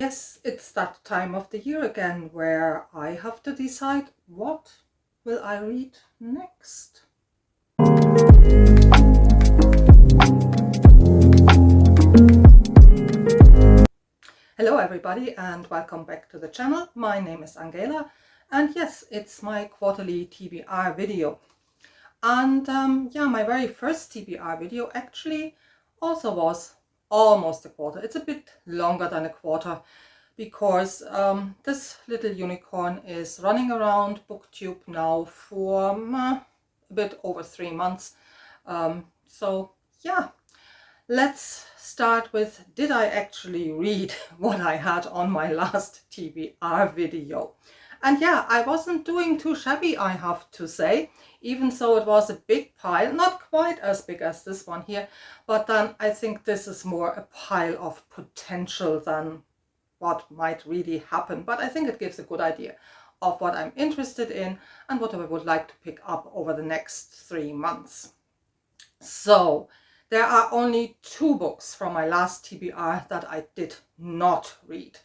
Yes, it's that time of the year again where I have to decide what will I read next. Hello everybody and welcome back to the channel. My name is Angela and yes, it's my quarterly TBR video. And yeah, my very first TBR video actually also was almost a quarter. It's a bit longer than a quarter because this little unicorn is running around BookTube now for a bit over 3 months. So yeah, let's start with, did I actually read what I had on my last TBR video? And yeah, I wasn't doing too shabby, I have to say, even so it was a big pile, not quite as big as this one here, but then I think this is more a pile of potential than what might really happen. But I think it gives a good idea of what I'm interested in and what I would like to pick up over the next 3 months. So there are only 2 books from my last TBR that I did not read.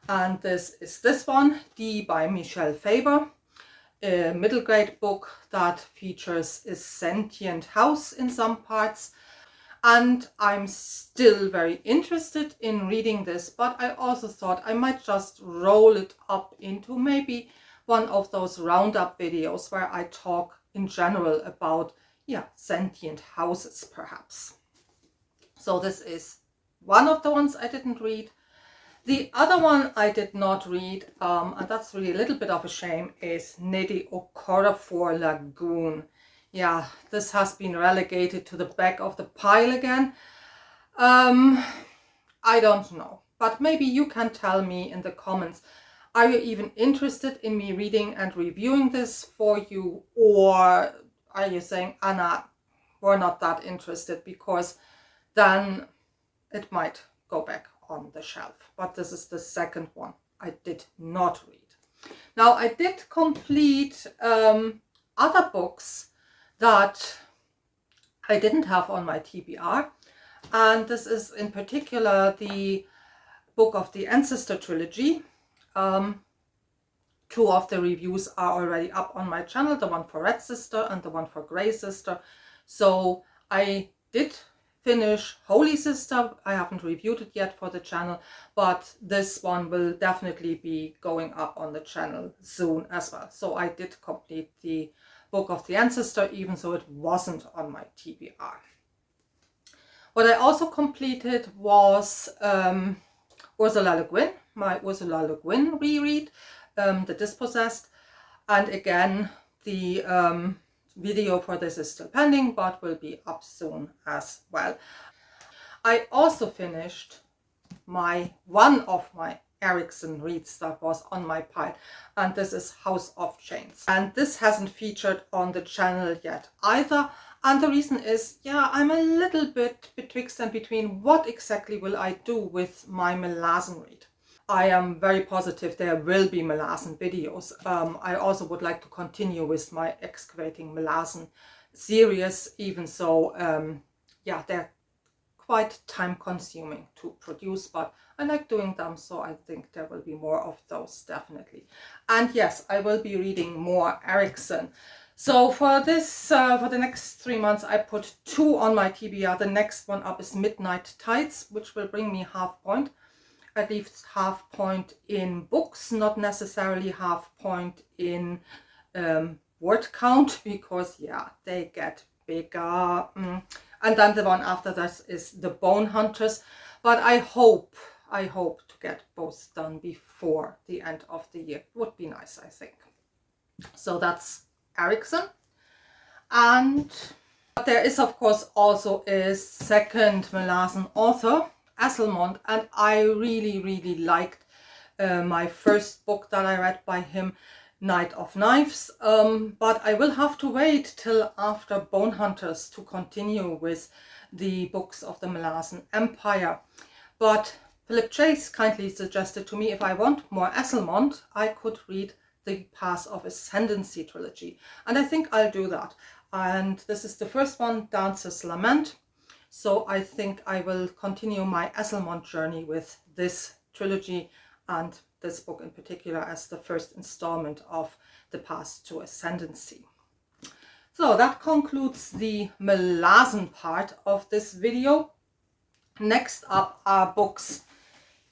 And this is this one, D by Michelle Faber, a middle grade book that features a sentient house in some parts. And I'm still very interested in reading this, but I also thought I might just roll it up into maybe one of those roundup videos where I talk in general about, yeah, sentient houses perhaps. So this is one of the ones I didn't read. The other one I did not read, and that's really a little bit of a shame, is Nnedi Okorafor Lagoon. Yeah, this has been relegated to the back of the pile again. I don't know, but maybe you can tell me in the comments. Are you even interested in me reading and reviewing this for you, or are you saying, Anna, we're not that interested, because then it might go back on the shelf. But this is the second one I did not read. Now I did complete other books that I didn't have on my TBR, and this is in particular the book of the Ancestor trilogy. 2 of the reviews are already up on my channel, the one for Red Sister and the one for Grey Sister. So I did finish Holy Sister. I haven't reviewed it yet for the channel, but this one will definitely be going up on the channel soon as well. So I did complete the book of the Ancestor, even though it wasn't on my TBR. What I also completed was Ursula Le Guin, my Ursula Le Guin reread, The Dispossessed. And again, the video for this is still pending, but will be up soon as well. I also finished one of my Erikson reads that was on my pile, and this is House of Chains. And this hasn't featured on the channel yet either. And the reason is, yeah, I'm a little bit betwixt and between what exactly will I do with my Malazan read. I am very positive there will be Malazan videos. I also would like to continue with my Excavating Malazan series, even so, yeah, they're quite time consuming to produce, but I like doing them, so I think there will be more of those definitely. And yes, I will be reading more Erikson. So for this, for the next 3 months, I put 2 on my TBR. The next one up is Midnight Tides, which will bring me half point. At least half point in books, not necessarily half point in word count, because yeah, they get bigger. And then the one after this is The Bone Hunters, but I hope to get both done before the end of the year. Would be nice, I think. So that's Erikson. And there is of course also a second Malazan author, Asselmond, and I really liked my first book that I read by him, Night of Knives, but I will have to wait till after Bone Hunters to continue with the books of the Malazan Empire. But Philip Chase kindly suggested to me, if I want more Asselmond, I could read the Path of Ascendancy trilogy, and I think I'll do that. And this is the first one, Dancer's Lament. So I think I will continue my Asselmond journey with this trilogy, and this book in particular as the first installment of The Path to Ascendancy. So that concludes the Malazan part of this video. Next up are books,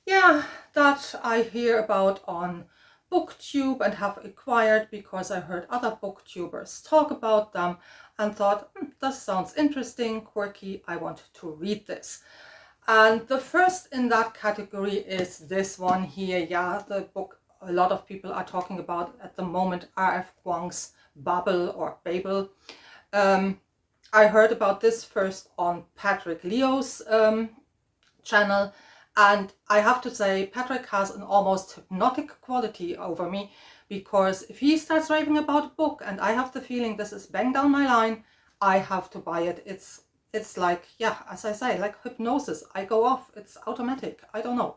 that I hear about on BookTube and have acquired because I heard other booktubers talk about them and thought, this sounds interesting, quirky, I want to read this. And the first in that category is this one here. The book a lot of people are talking about at the moment, R.F. Kuang's Babel. I heard about this first on Patrick Leo's channel, and I have to say Patrick has an almost hypnotic quality over me, because if he starts raving about a book and I have the feeling this is bang down my line, I have to buy it. It's like, as I say, like hypnosis. I go off, it's automatic, I don't know.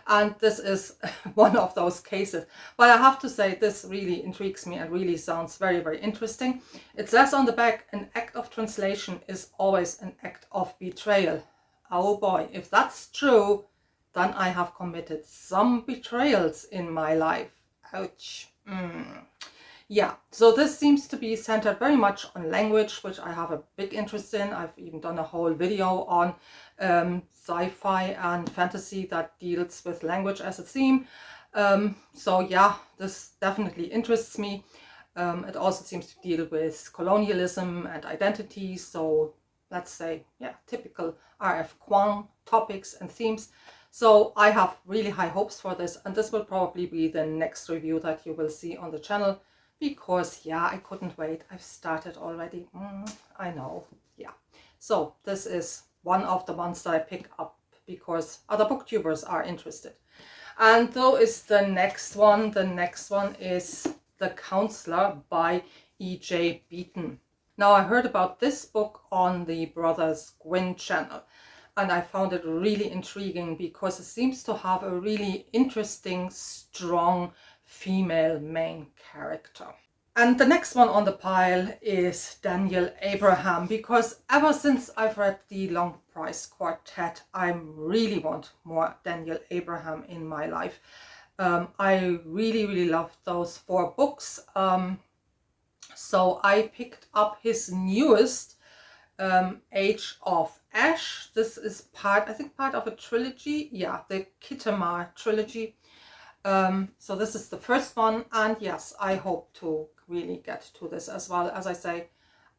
And this is one of those cases. But I have to say, this really intrigues me and really sounds very, very interesting. It says on the back, an act of translation is always an act of betrayal. Oh boy, if that's true, then I have committed some betrayals in my life. Ouch. So this seems to be centered very much on language, which I have a big interest in. I've even done a whole video on sci-fi and fantasy that deals with language as a theme. This definitely interests me. It also seems to deal with colonialism and identity. So let's say, typical R.F. Kuang topics and themes. So I have really high hopes for this, and this will probably be the next review that you will see on the channel, because I couldn't wait. I've started already. I know. So this is one of the ones that I pick up because other booktubers are interested. And though is the next one. The next one is The Counselor by E.J. Beaton. Now, I heard about this book on the Brothers Gwyn channel, and I found it really intriguing because it seems to have a really interesting, strong female main character. And the next one on the pile is Daniel Abraham, because ever since I've read the Long Price Quartet, I really want more Daniel Abraham in my life. I really, really love those 4 books. So I picked up his newest, Age of Ash. This is part of a trilogy. The Kittamar trilogy. So this is the first one, and yes, I hope to really get to this as well. As I say,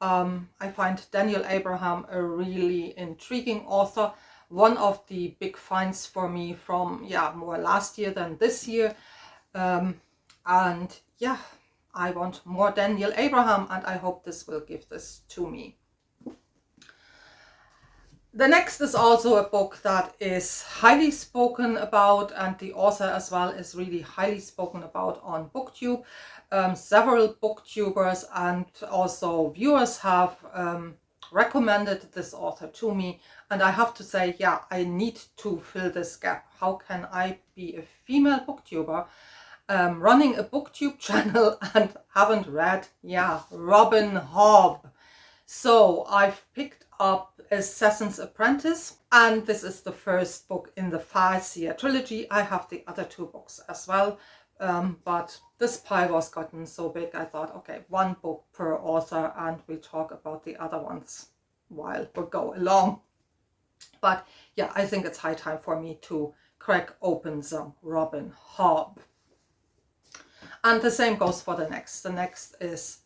I find Daniel Abraham a really intriguing author. One of the big finds for me from more last year than this year. I want more Daniel Abraham, and I hope this will give this to me. The next is also a book that is highly spoken about, and the author as well is really highly spoken about on BookTube. Several booktubers and also viewers have recommended this author to me, and I have to say, I need to fill this gap. How can I be a female booktuber running a BookTube channel and haven't read Robin Hobb? So I've picked up Assassin's Apprentice, and this is the first book in the Farseer trilogy. I have the other 2 books as well, but this pile was gotten so big I thought, okay, 1 book per author, and we talk about the other ones while we go along. But I think it's high time for me to crack open some Robin Hobb. And the same goes for the next. The next is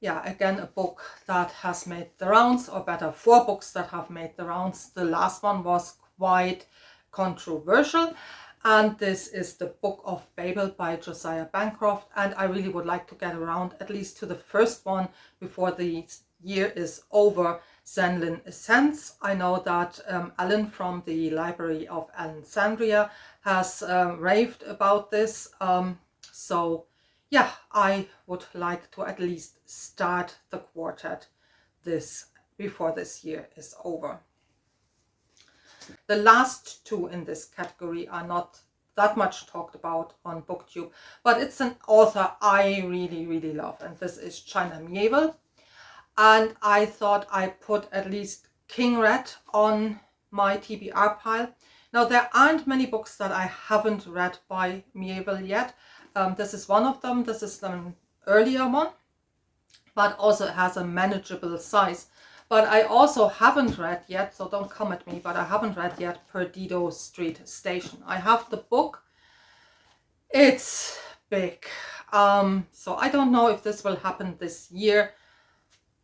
again a book that has made the rounds, or better, 4 books that have made the rounds. The last one was quite controversial, and this is The Book of Babel by Josiah Bancroft, and I really would like to get around at least to the first one before the year is over, Zenlin Ascents. I know that Alan from the Library of Alexandria has raved about this, I would like to at least start the quartet before this year is over. The last 2 in this category are not that much talked about on BookTube, but it's an author I really, really love, and this is China Miéville. And I thought I put at least King Rat on my TBR pile, Now, there aren't many books that I haven't read by Mieville yet. This is one of them. This is an earlier one, but also it has a manageable size. But I also haven't read yet, so don't come at me, but I haven't read yet Perdido Street Station. I have the book. It's big. So I don't know if this will happen this year.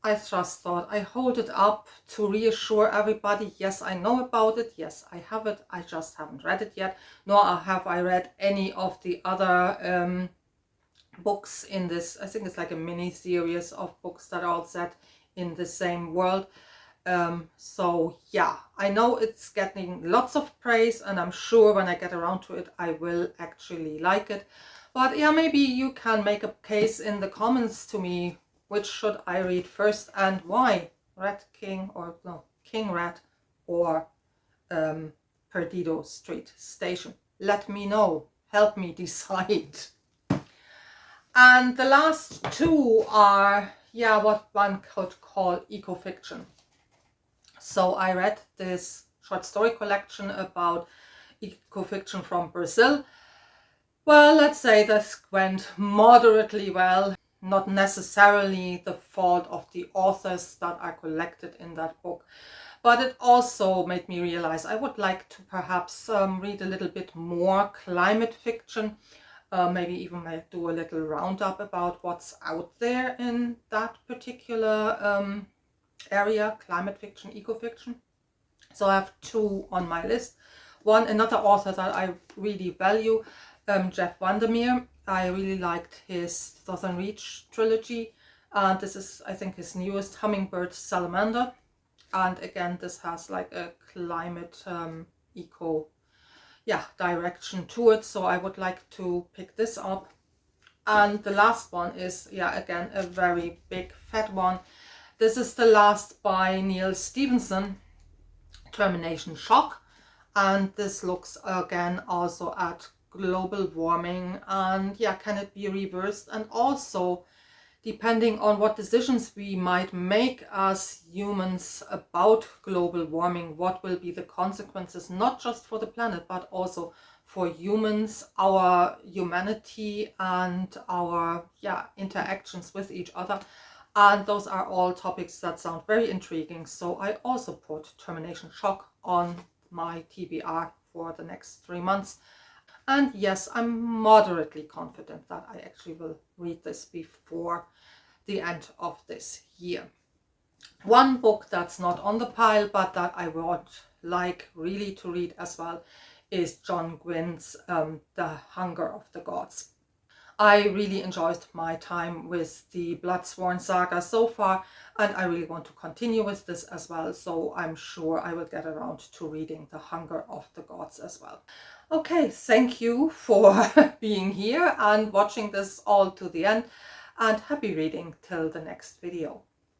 I just thought I hold it up to reassure everybody. Yes, I know about it. Yes, I have it. I just haven't read it yet. Nor have I read any of the other books in this. I think it's like a mini series of books that are all set in the same world. So yeah, I know it's getting lots of praise, and I'm sure when I get around to it, I will actually like it. But yeah, maybe you can make a case in the comments to me. Which should I read first and why? Red King, or no, King Red, or Perdido Street Station. Let me know. Help me decide. And the last two are, yeah, what one could call eco-fiction. So I read this short story collection about eco-fiction from Brazil. Well, let's say this went moderately well. Not necessarily the fault of the authors that are collected in that book, but it also made me realize I would like to perhaps read a little bit more climate fiction, maybe even do a little roundup about what's out there in that particular area, climate fiction, eco-fiction. So I have two on my list. One, another author that I really value, Jeff Vandermeer. I really liked his Southern Reach trilogy, and this is, I think, his newest, Hummingbird Salamander. And again, this has like a climate eco direction to it, so I would like to pick this up. And the last one is, yeah, again, a very big fat one. This is the last by Neil Stevenson, Termination Shock, and this looks again also at global warming, and yeah, can it be reversed? And also, depending on what decisions we might make as humans about global warming, what will be the consequences, not just for the planet, but also for humans, our humanity, and our interactions with each other. And those are all topics that sound very intriguing. So I also put Termination Shock on my TBR for the next 3 months. And yes, I'm moderately confident that I actually will read this before the end of this year. One book that's not on the pile, but that I would like really to read as well, is John Gwynn's The Hunger of the Gods. I really enjoyed my time with the Bloodsworn saga so far, and I really want to continue with this as well, so I'm sure I will get around to reading The Hunger of the Gods as well. Okay, thank you for being here and watching this all to the end, and happy reading till the next video.